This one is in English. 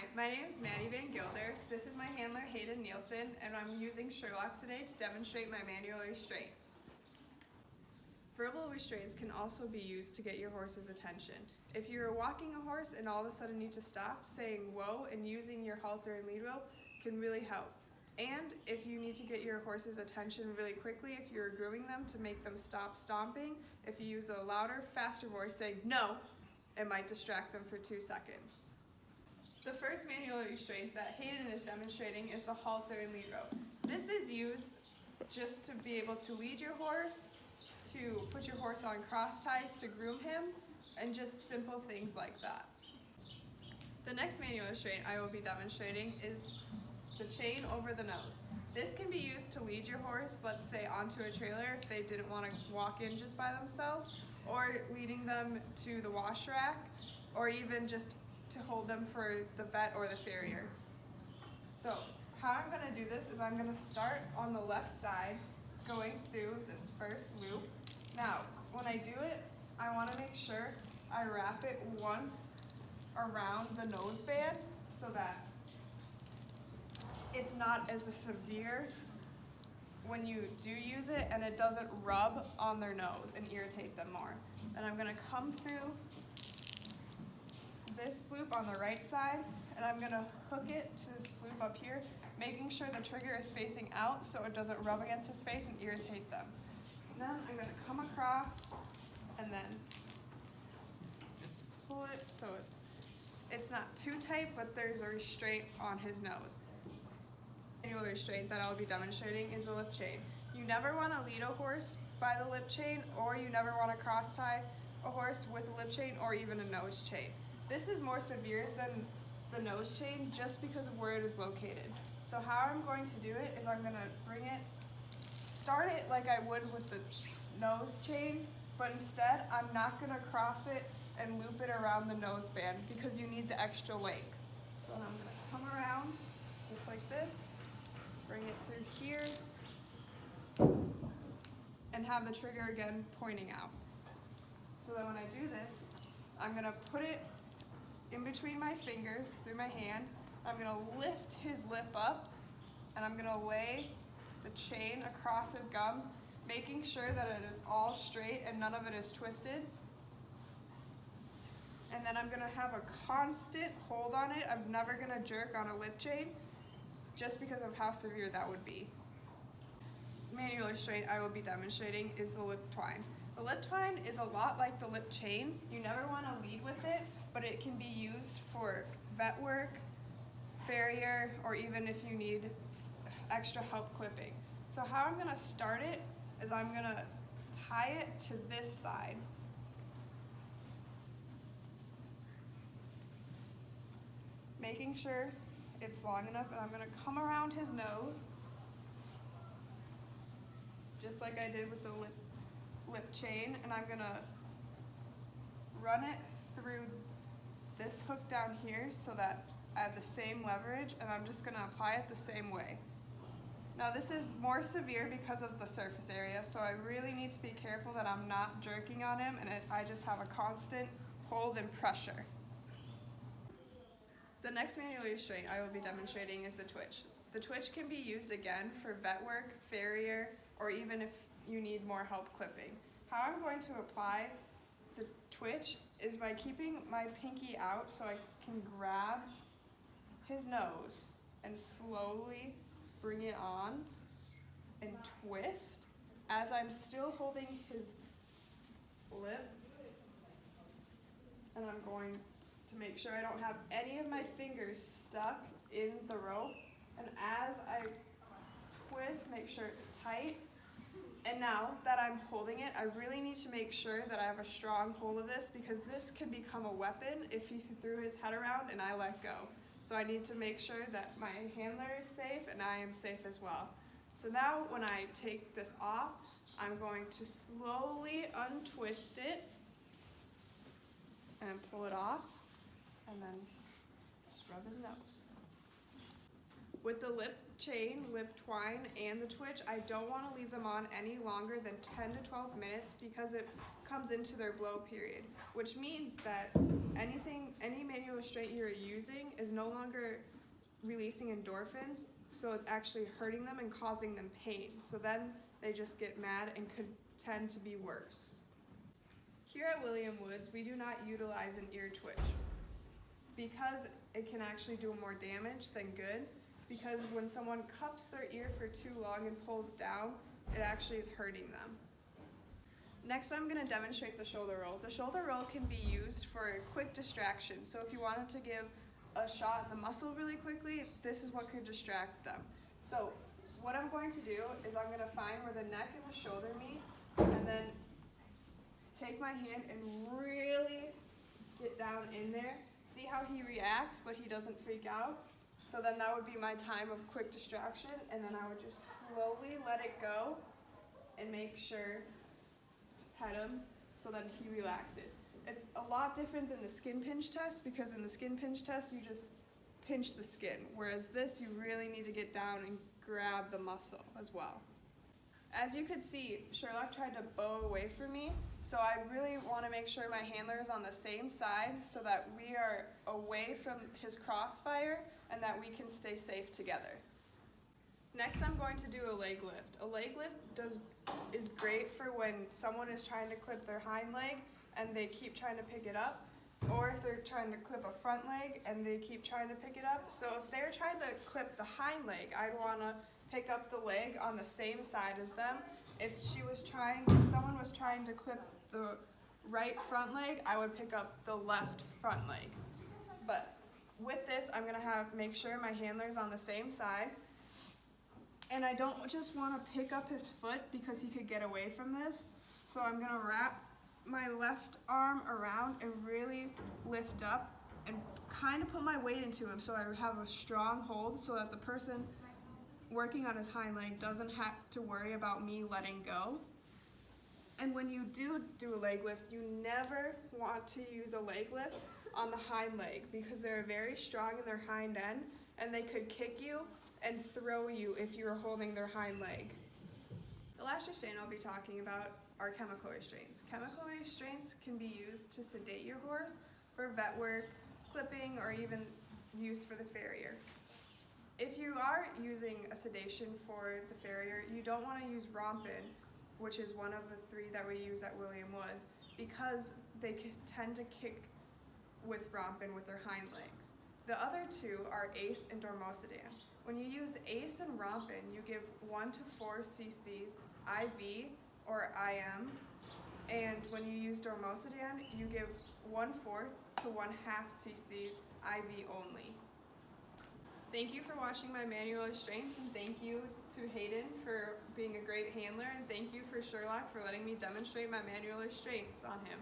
Hi, my name is Maddie Van Gilder. This is my handler Hayden Nielsen, and I'm using Sherlock today to demonstrate my manual restraints. Verbal restraints can also be used to get your horse's attention. If you're walking a horse and all of a sudden need to stop, saying whoa and using your halter and lead rope can really help. And if you need to get your horse's attention really quickly, if you're grooming them to make them stop stomping, if you use a louder, faster voice saying no, it might distract them for 2 seconds. The first manual restraint that Hayden is demonstrating is the halter and lead rope. This is used just to be able to lead your horse, to put your horse on cross ties to groom him, and just simple things like that. The next manual restraint I will be demonstrating is the chain over the nose. This can be used to lead your horse, let's say onto a trailer if they didn't want to walk in just by themselves, or leading them to the wash rack, or even just to hold them for the vet or the farrier. So how I'm going to do this is I'm going to start on the left side going through this first loop. Now when I do it, I want to make sure I wrap it once around the nose band so that it's not as severe when you do use it and it doesn't rub on their nose and irritate them more. And I'm going to come through this loop on the right side, and I'm going to hook it to this loop up here, making sure the trigger is facing out so it doesn't rub against his face and irritate them. And then I'm going to come across and then just pull it so it's not too tight, but there's a restraint on his nose. The manual restraint that I'll be demonstrating is the lip chain. You never want to lead a horse by the lip chain, or you never want to cross tie a horse with a lip chain or even a nose chain. This is more severe than the nose chain just because of where it is located. So how I'm going to do it is I'm going to start it like I would with the nose chain, but instead I'm not going to cross it and loop it around the nose band because you need the extra length. So I'm going to come around just like this, bring it through here, and have the trigger again pointing out. So then when I do this, I'm going to put it in between my fingers through my hand. I'm going to lift his lip up, and I'm going to lay the chain across his gums, making sure that it is all straight and none of it is twisted. And then I'm going to have a constant hold on it. I'm never going to jerk on a lip chain just because of how severe that would be. Manual restraint I will be demonstrating is the lip twine. The lip twine is a lot like the lip chain. You never want to lead with it, but it can be used for vet work, farrier, or even if you need extra help clipping. So how I'm going to start it is I'm going to tie it to this side. Making sure it's long enough, and I'm going to come around his nose, just like I did with the lip chain, and I'm going to run it through this hook down here so that I have the same leverage, and I'm just going to apply it the same way. Now this is more severe because of the surface area, so I really need to be careful that I'm not jerking on him and I just have a constant hold and pressure. The next manual restraint I will be demonstrating is the twitch. The twitch can be used again for vet work, farrier, or even if you need more help clipping. How I'm going to apply the twitch is by keeping my pinky out so I can grab his nose and slowly bring it on and twist as I'm still holding his lip, and I'm going to make sure I don't have any of my fingers stuck in the rope, and as I twist, make sure it's tight. And now that I'm holding it, I really need to make sure that I have a strong hold of this because this can become a weapon if he threw his head around and I let go. So I need to make sure that my handler is safe and I am safe as well. So now when I take this off, I'm going to slowly untwist it and pull it off, and then just rub his nose. With the lip chain, lip twine, and the twitch, I don't want to leave them on any longer than 10 to 12 minutes because it comes into their blow period, which means that any manual restraint you're using is no longer releasing endorphins, so it's actually hurting them and causing them pain. So then they just get mad and could tend to be worse. Here at William Woods, we do not utilize an ear twitch because it can actually do more damage than good, because when someone cups their ear for too long and pulls down, it actually is hurting them. Next, I'm going to demonstrate the shoulder roll. The shoulder roll can be used for a quick distraction. So if you wanted to give a shot in the muscle really quickly, this is what could distract them. So what I'm going to do is I'm going to find where the neck and the shoulder meet, and then take my hand and really get down in there. See how he reacts, but he doesn't freak out? So then that would be my time of quick distraction, and then I would just slowly let it go and make sure to pet him so that he relaxes. It's a lot different than the skin pinch test, because in the skin pinch test you just pinch the skin, whereas this you really need to get down and grab the muscle as well. As you could see, Sherlock tried to bow away from me, so I really want to make sure my handler is on the same side so that we are away from his crossfire and that we can stay safe together. Next, I'm going to do a leg lift. A leg lift is great for when someone is trying to clip their hind leg and they keep trying to pick it up, or if they're trying to clip a front leg and they keep trying to pick it up. So if they're trying to clip the hind leg, I'd want to pick up the leg on the same side as them. If someone was trying to clip the right front leg, I would pick up the left front leg. But with this, I'm gonna make sure my handler's on the same side. And I don't just wanna pick up his foot because he could get away from this. So I'm gonna wrap my left arm around and really lift up and kind of put my weight into him so I have a strong hold so that the person working on his hind leg doesn't have to worry about me letting go. And when you do a leg lift, you never want to use a leg lift on the hind leg because they're very strong in their hind end and they could kick you and throw you if you're holding their hind leg. The last restraint I'll be talking about are chemical restraints. Chemical restraints can be used to sedate your horse for vet work, clipping, or even use for the farrier. If you are using a sedation for the farrier, you don't want to use rompin, which is one of the three that we use at William Woods, because they tend to kick with rompin with their hind legs. The other two are ACE and dormosidan. When you use ACE and rompin, you give 1 to 4 cc's IV or IM, and when you use dormosidan, you give 1/4 to 1/2 cc's IV only. Thank you for watching my manual restraints, and thank you to Hayden for being a great handler, and thank you for Sherlock for letting me demonstrate my manual restraints on him.